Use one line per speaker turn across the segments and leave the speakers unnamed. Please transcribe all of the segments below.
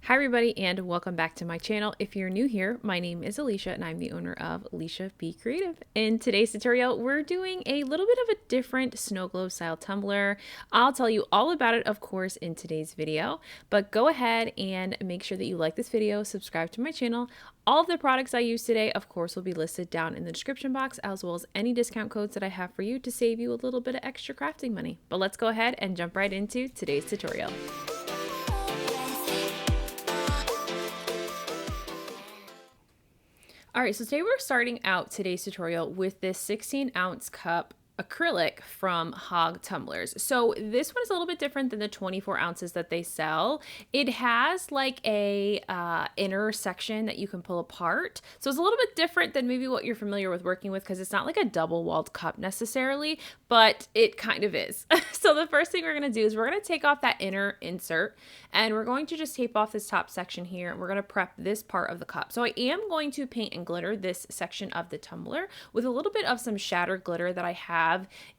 Hi everybody and welcome back to my channel. If you're new here, my name is Alicia and I'm the owner of Alicia Be Creative. In today's tutorial, we're doing a little bit of a different snow globe style tumbler. I'll tell you all about it, of course, in today's video, but go ahead and make sure that you like this video, subscribe to my channel. All of the products I use today, of course, will be listed down in the description box, as well as any discount codes that I have for you to save you a little bit of extra crafting money. But let's go ahead and jump right into today's tutorial. All right, so today we're starting out today's tutorial with this 16-ounce cup acrylic from Hog Tumblers. So this one is a little bit different than the 24 ounces that they sell. It has like a inner section that you can pull apart. So it's a little bit different than maybe what you're familiar with working with, because it's not like a double-walled cup necessarily, but it kind of is. So the first thing we're going to do is we're going to take off that inner insert and we're going to just tape off this top section here. And we're going to prep this part of the cup. So I am going to paint and glitter this section of the tumbler with a little bit of some shattered glitter that I have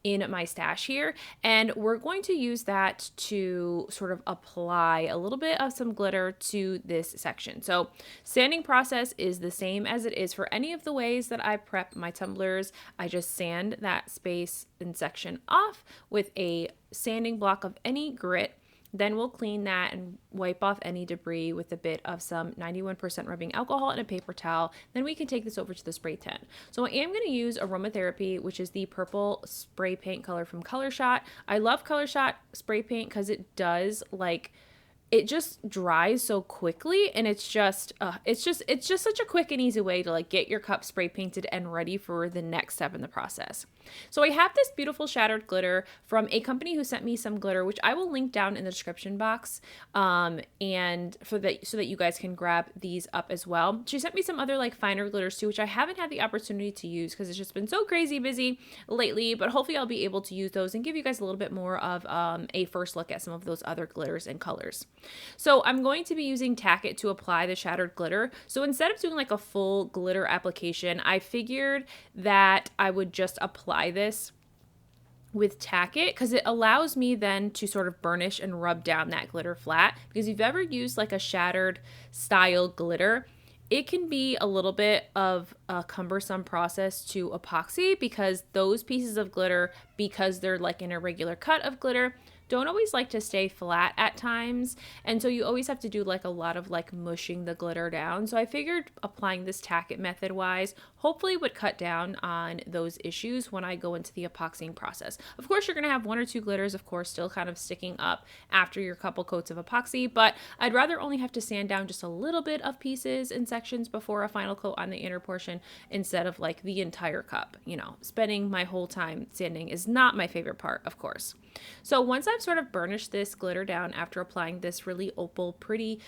in my stash here, and we're going to use that to sort of apply a little bit of some glitter to this section. So sanding process is the same as it is for any of the ways that I prep my tumblers. I just sand that space and section off with a sanding block of any grit. Then we'll clean that and wipe off any debris with a bit of some 91% rubbing alcohol and a paper towel. Then we can take this over to the spray tent. So I am going to use Aromatherapy, which is the purple spray paint color from Color Shot. I love Color Shot spray paint because it does it just dries so quickly, and it's just such a quick and easy way to get your cup spray painted and ready for the next step in the process. So I have this beautiful shattered glitter from a company who sent me some glitter, which I will link down in the description box, and so that you guys can grab these up as well. She sent me some other finer glitters too, which I haven't had the opportunity to use because it's just been so crazy busy lately, but hopefully I'll be able to use those and give you guys a little bit more of a first look at some of those other glitters and colors. So I'm going to be using Tack It to apply the shattered glitter. So instead of doing a full glitter application, I figured that I would just apply this with Tack It, because it allows me then to sort of burnish and rub down that glitter flat. Because if you've ever used a shattered style glitter, it can be a little bit of a cumbersome process to epoxy, because those pieces of glitter, because they're in a regular cut of glitter, don't always like to stay flat at times, and so you always have to do a lot of mushing the glitter down. So I figured applying this Tack It method wise hopefully would cut down on those issues when I go into the epoxying process. Of course, you're going to have one or two glitters, of course, still kind of sticking up after your couple coats of epoxy, but I'd rather only have to sand down just a little bit of pieces and sections before a final coat on the inner portion, instead of the entire cup. Spending my whole time sanding is not my favorite part, of course. So once I've sort of burnished this glitter down after applying this really opal, pretty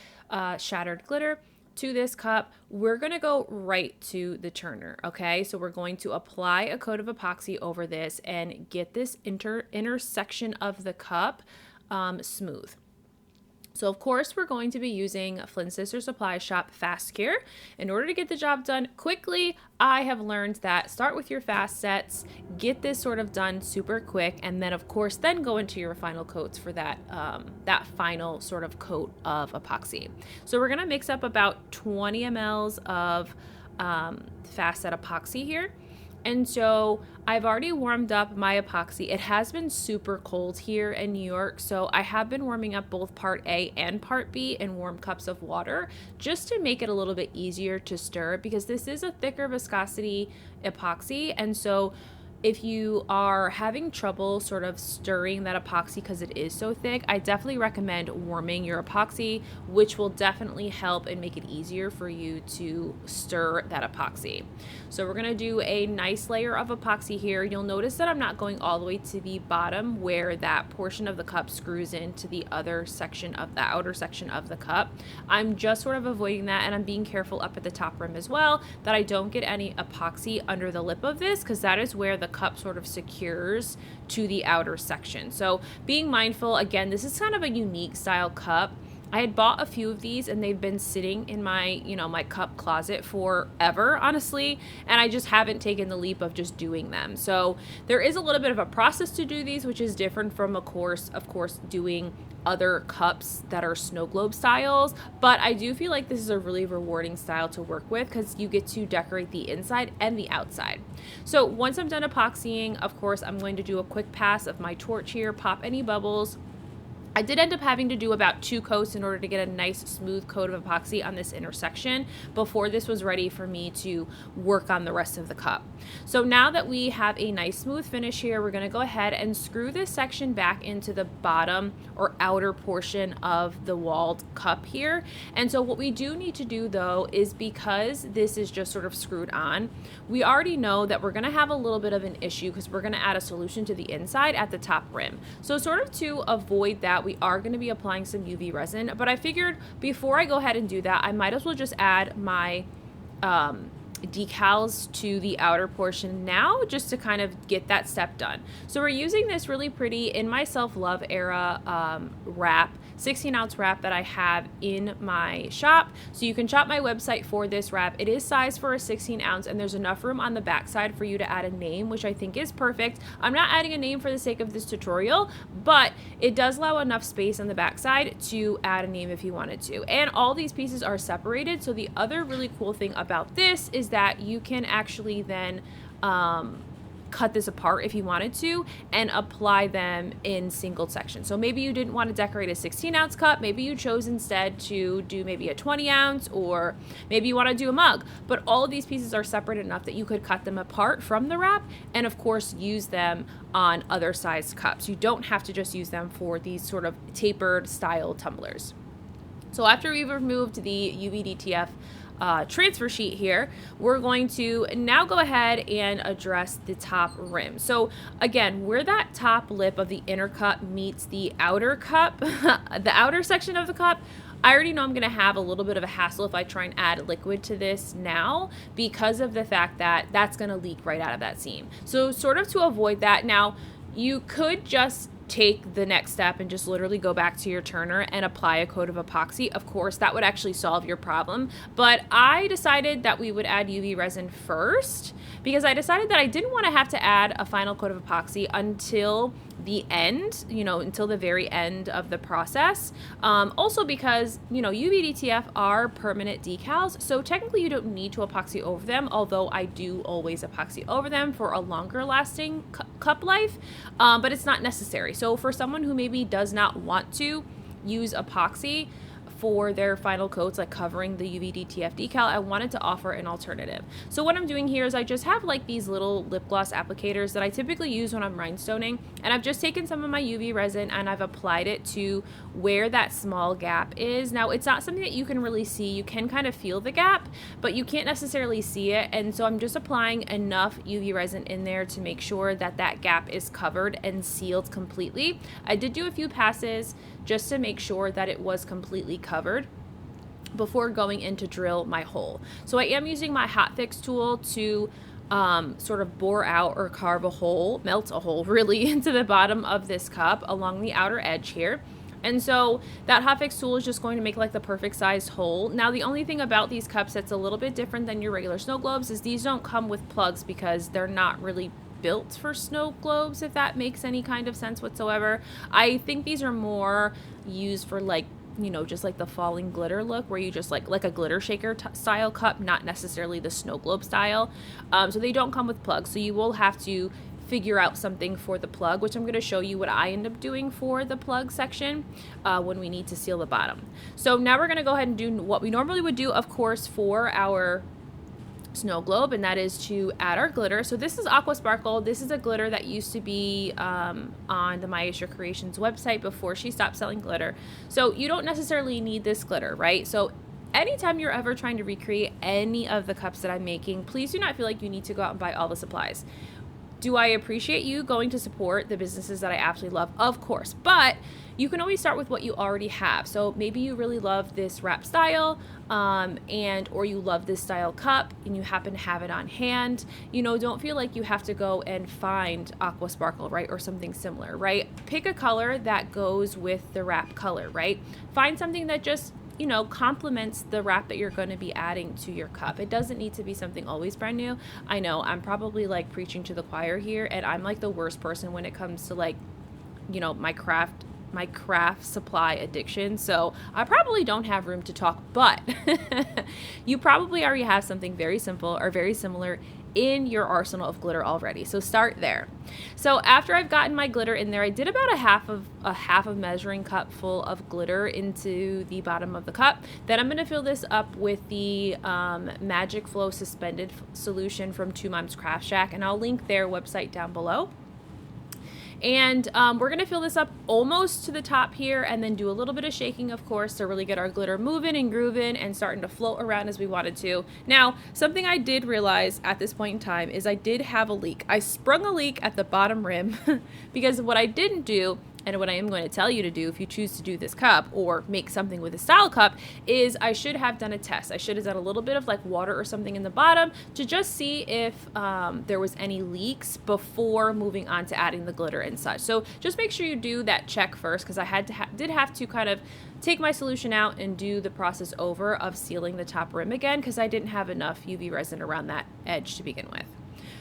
shattered glitter to this cup, we're going to go right to the turner. Okay, so we're going to apply a coat of epoxy over this and get this inner section of the cup smooth. So of course we're going to be using Flint Sister Supply Shop Fast Cure. In order to get the job done quickly, I have learned that start with your fast sets, get this sort of done super quick, and then of course then go into your final coats for that final sort of coat of epoxy. So we're gonna mix up about 20 mLs of fast set epoxy here. And so I've already warmed up my epoxy. It has been super cold here in New York, so I have been warming up both part A and part B in warm cups of water, just to make it a little bit easier to stir, because this is a thicker viscosity epoxy. And so if you are having trouble sort of stirring that epoxy because it is so thick, I definitely recommend warming your epoxy, which will definitely help and make it easier for you to stir that epoxy. So we're gonna do a nice layer of epoxy here. You'll notice that I'm not going all the way to the bottom where that portion of the cup screws into the other section of the outer section of the cup. I'm just sort of avoiding that, and I'm being careful up at the top rim as well, that I don't get any epoxy under the lip of this, because that is where the cup sort of secures to the outer section. So being mindful, again, this is kind of a unique style cup. I had bought a few of these and they've been sitting in my, my cup closet forever, honestly, and I just haven't taken the leap of just doing them. So there is a little bit of a process to do these, which is different from, of course, doing other cups that are snow globe styles, but I do feel like this is a really rewarding style to work with because you get to decorate the inside and the outside. So once I'm done epoxying, of course, I'm going to do a quick pass of my torch here, pop any bubbles. I did end up having to do about 2 coats in order to get a nice smooth coat of epoxy on this intersection before this was ready for me to work on the rest of the cup. So now that we have a nice smooth finish here, we're going to go ahead and screw this section back into the bottom or outer portion of the walled cup here. And so what we do need to do though is, because this is just sort of screwed on, we already know that we're going to have a little bit of an issue because we're going to add a solution to the inside at the top rim. So sort of to avoid that, we are going to be applying some UV resin, but I figured before I go ahead and do that, I might as well just add my decals to the outer portion now, just to kind of get that step done. So we're using this really pretty In My Self Love era wrap, 16-ounce wrap that I have in my shop. So you can shop my website for this wrap. It is sized for a 16-ounce, and there's enough room on the back side for you to add a name, which I think is perfect. I'm not adding a name for the sake of this tutorial, but it does allow enough space on the back side to add a name if you wanted to. And all these pieces are separated. So the other really cool thing about this is that you can actually then cut this apart if you wanted to and apply them in single sections. So maybe you didn't want to decorate a 16-ounce cup, maybe you chose instead to do maybe a 20-ounce, or maybe you want to do a mug. But all of these pieces are separate enough that you could cut them apart from the wrap and of course use them on other sized cups. You don't have to just use them for these sort of tapered style tumblers. So after we've removed the UV-DTF transfer sheet here, we're going to now go ahead and address the top rim. So again, where that top lip of the inner cup meets the outer cup, the outer section of the cup, I already know I'm going to have a little bit of a hassle if I try and add liquid to this now, because of the fact that that's going to leak right out of that seam. So sort of to avoid that, now you could just take the next step and just literally go back to your turner and apply a coat of epoxy. Of course, that would actually solve your problem, but I decided that we would add UV resin first because I decided that I didn't want to have to add a final coat of epoxy until the end, until the very end of the process. Also because, UV DTF are permanent decals, so technically you don't need to epoxy over them, although I do always epoxy over them for a longer lasting cup life, but it's not necessary. So for someone who maybe does not want to use epoxy for their final coats, like covering the UV DTF decal, I wanted to offer an alternative. So what I'm doing here is I just have like these little lip gloss applicators that I typically use when I'm rhinestoning, and I've just taken some of my UV resin and I've applied it to where that small gap is. Now it's not something that you can really see. You can kind of feel the gap, but you can't necessarily see it, and so I'm just applying enough UV resin in there to make sure that that gap is covered and sealed completely. I did do a few passes just to make sure that it was completely covered before going in to drill my hole. So I am using my hot fix tool to sort of bore out or carve a hole, melt a hole really into the bottom of this cup along the outer edge here. And so that hot fix tool is just going to make like the perfect sized hole. Now the only thing about these cups that's a little bit different than your regular snow globes is these don't come with plugs because they're not really built for snow globes, if that makes any kind of sense whatsoever. I think these are more used for like, just like the falling glitter look, where you just like a glitter shaker style cup, not necessarily the snow globe style. So they don't come with plugs, so you will have to figure out something for the plug, which I'm going to show you what I end up doing for the plug section when we need to seal the bottom. So now we're going to go ahead and do what we normally would do, of course, for our snow globe, and that is to add our glitter. So this is Aqua Sparkle. This is a glitter that used to be on the Myasha Creations website before she stopped selling glitter. So you don't necessarily need this glitter, right? So anytime you're ever trying to recreate any of the cups that I'm making, please do not feel like you need to go out and buy all the supplies. Do I appreciate you going to support the businesses that I absolutely love? Of course, but you can always start with what you already have. So maybe you really love this wrap style or you love this style cup and you happen to have it on hand. Don't feel like you have to go and find Aqua Sparkle, right? Or something similar, right? Pick a color that goes with the wrap color, right? Find something that just complements the wrap that you're going to be adding to your cup. It doesn't need to be something always brand new. I know I'm probably like preaching to the choir here, and I'm like the worst person when it comes to like, my craft my craft supply addiction, so I probably don't have room to talk, but you probably already have something very simple or very similar in your arsenal of glitter already. So start there. So after I've gotten my glitter in there, I did about a half of measuring cup full of glitter into the bottom of the cup. Then I'm going to fill this up with the Magic Flow suspended solution from Two Moms Craft Shack, and I'll link their website down below. And we're going to fill this up almost to the top here and then do a little bit of shaking, of course, to really get our glitter moving and grooving and starting to float around as we wanted to. Now, something I did realize at this point in time is I did have a leak. I sprung a leak at the bottom rim because what I didn't do, and what I am going to tell you to do if you choose to do this cup or make something with a style cup, is I should have done a test. I should have done a little bit of like water or something in the bottom to just see if there was any leaks before moving on to adding the glitter and such. So just make sure you do that check first, because I did have to kind of take my solution out and do the process over of sealing the top rim again, because I didn't have enough UV resin around that edge to begin with.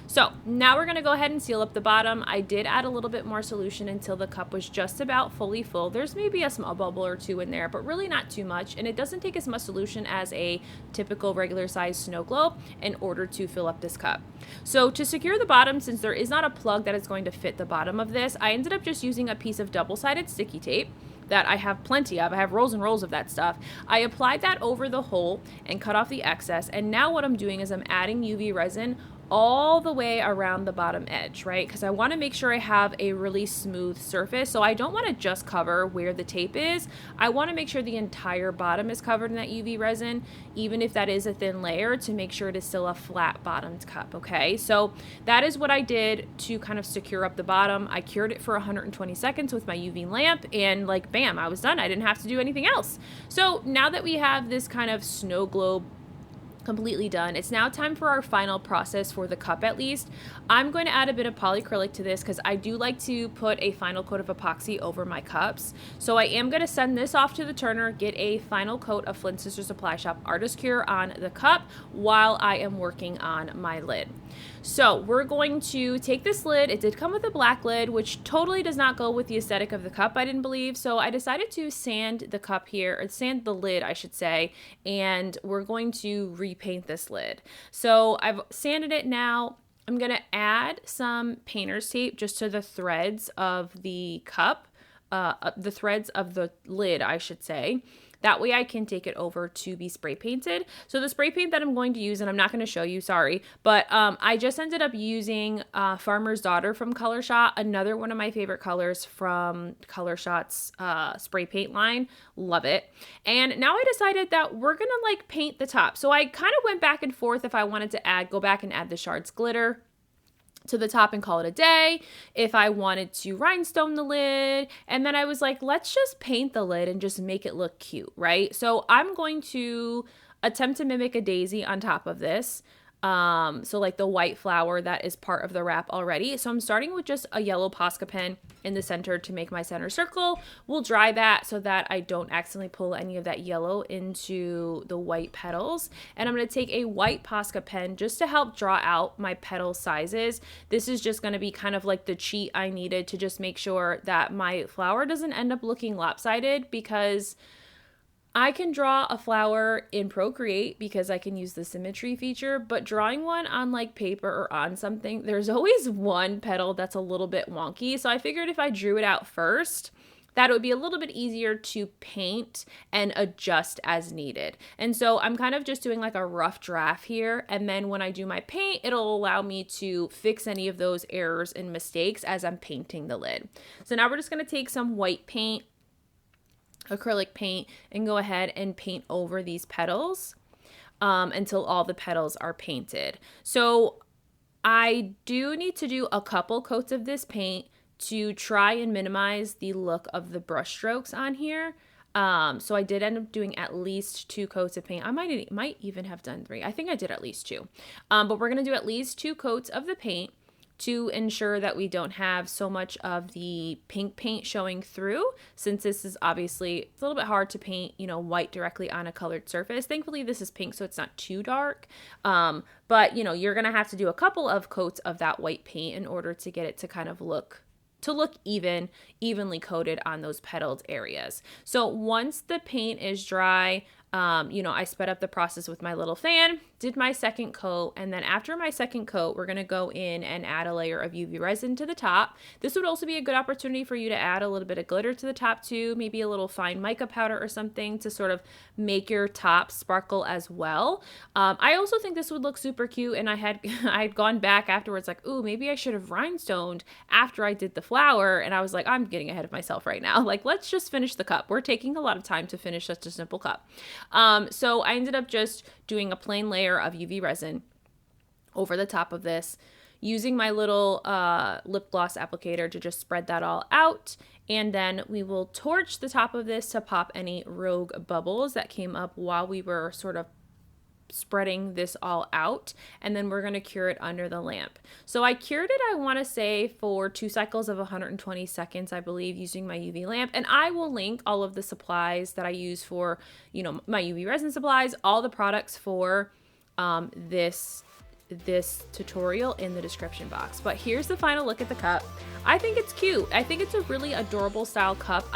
So now we're going to go ahead and seal up the bottom. I did add a little bit more solution until the cup was just about fully full. There's maybe a small bubble or two in there, but really not too much. And it doesn't take as much solution as a typical regular size snow globe in order to fill up this cup. So to secure the bottom, since there is not a plug that is going to fit the bottom of this, I ended up just using a piece of double-sided sticky tape that I have plenty of. I have rolls and rolls of that stuff. I applied that over the hole and cut off the excess. And now what I'm doing is I'm adding UV resin all the way around the bottom edge, right? Because I want to make sure I have a really smooth surface. So I don't want to just cover where the tape is. I want to make sure the entire bottom is covered in that UV resin, even if that is a thin layer, to make sure it is still a flat bottomed cup, okay? So that is what I did to kind of secure up the bottom. I cured it for 120 seconds with my UV lamp, and like, bam, I was done. I didn't have to do anything else. So now that we have this kind of snow globe completely done, it's now time for our final process for the cup. At least I'm going to add a bit of polyacrylic to this because I do like to put a final coat of epoxy over my cups. So I am going to send this off to the turner, get a final coat of Flint Sister Supply Shop Artist Cure on the cup while I am working on my lid. So we're going to take this lid. It did come with a black lid, which totally does not go with the aesthetic of the cup, I didn't believe. So I decided to sand the cup here, or sand the lid, I should say, and we're going to repaint this lid. So I've sanded it now. I'm going to add some painter's tape just to the threads of the cup, the threads of the lid, I should say. That way I can take it over to be spray painted. So the spray paint that I'm going to use, and I'm not going to show you, sorry, but I just ended up using Farmer's Daughter from Color Shot, another one of my favorite colors from Color Shot's spray paint line. Love it. And now I decided that we're going to like paint the top. So I kind of went back and forth if I wanted to go back and add the shards glitter to the top and call it a day, if I wanted to rhinestone the lid, and then I was like, let's just paint the lid and just make it look cute, right? So I'm going to attempt to mimic a daisy on top of this. So like the white flower that is part of the wrap already. So I'm starting with just a yellow Posca pen in the center to make my center circle. We'll dry that so that I don't accidentally pull any of that yellow into the white petals. And I'm going to take a white Posca pen just to help draw out my petal sizes. This is just going to be kind of like the cheat I needed to just make sure that my flower doesn't end up looking lopsided, because I can draw a flower in Procreate because I can use the symmetry feature, but drawing one on like paper or on something, there's always one petal that's a little bit wonky. So I figured if I drew it out first, that it would be a little bit easier to paint and adjust as needed. And so I'm kind of just doing like a rough draft here. And then when I do my paint, it'll allow me to fix any of those errors and mistakes as I'm painting the lid. So now we're just going to take some white paint, acrylic paint, and go ahead and paint over these petals until all the petals are painted. So I do need to do a couple coats of this paint to try and minimize the look of the brush strokes on here. So I did end up doing at least 2 coats of paint. I might even have done 3. I think I did at least 2. But we're going to do at least 2 coats of the paint to ensure that we don't have so much of the pink paint showing through, since this is obviously, it's a little bit hard to paint, you know, white directly on a colored surface. Thankfully, this is pink, so it's not too dark. But, you know, you're going to have to do a couple of coats of that white paint in order to get it to kind of look to look evenly coated on those petaled areas. So once the paint is dry, you know, I sped up the process with my little fan, did my second coat, and then after my second coat, we're going to go in and add a layer of UV resin to the top. This would also be a good opportunity for you to add a little bit of glitter to the top too, maybe a little fine mica powder or something to sort of make your top sparkle as well. I also think this would look super cute, and I had gone back afterwards like, ooh, maybe I should have rhinestoned after I did the flower, and I was like, I'm getting ahead of myself right now. Like, let's just finish the cup. We're taking a lot of time to finish such a simple cup. So I ended up just doing a plain layer of UV resin over the top of this, using my little lip gloss applicator to just spread that all out. And then we will torch the top of this to pop any rogue bubbles that came up while we were sort of spreading this all out, and then we're going to cure it under the lamp. So I cured it, I want to say, for 2 cycles of 120 seconds, I believe, using my UV lamp. And I will link all of the supplies that I use for, you know, my UV resin supplies, all the products for this tutorial in the description box. But here's the final look at the cup. I think it's cute. I think it's a really adorable style cup.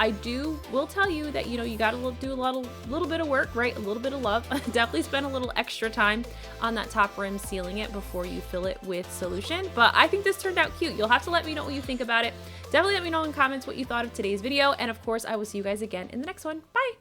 Will tell you that, you know, you got to do a little bit of work, right? A little bit of love. Definitely spend a little extra time on that top rim sealing it before you fill it with solution. But I think this turned out cute. You'll have to let me know what you think about it. Definitely let me know in comments what you thought of today's video. And of course, I will see you guys again in the next one. Bye.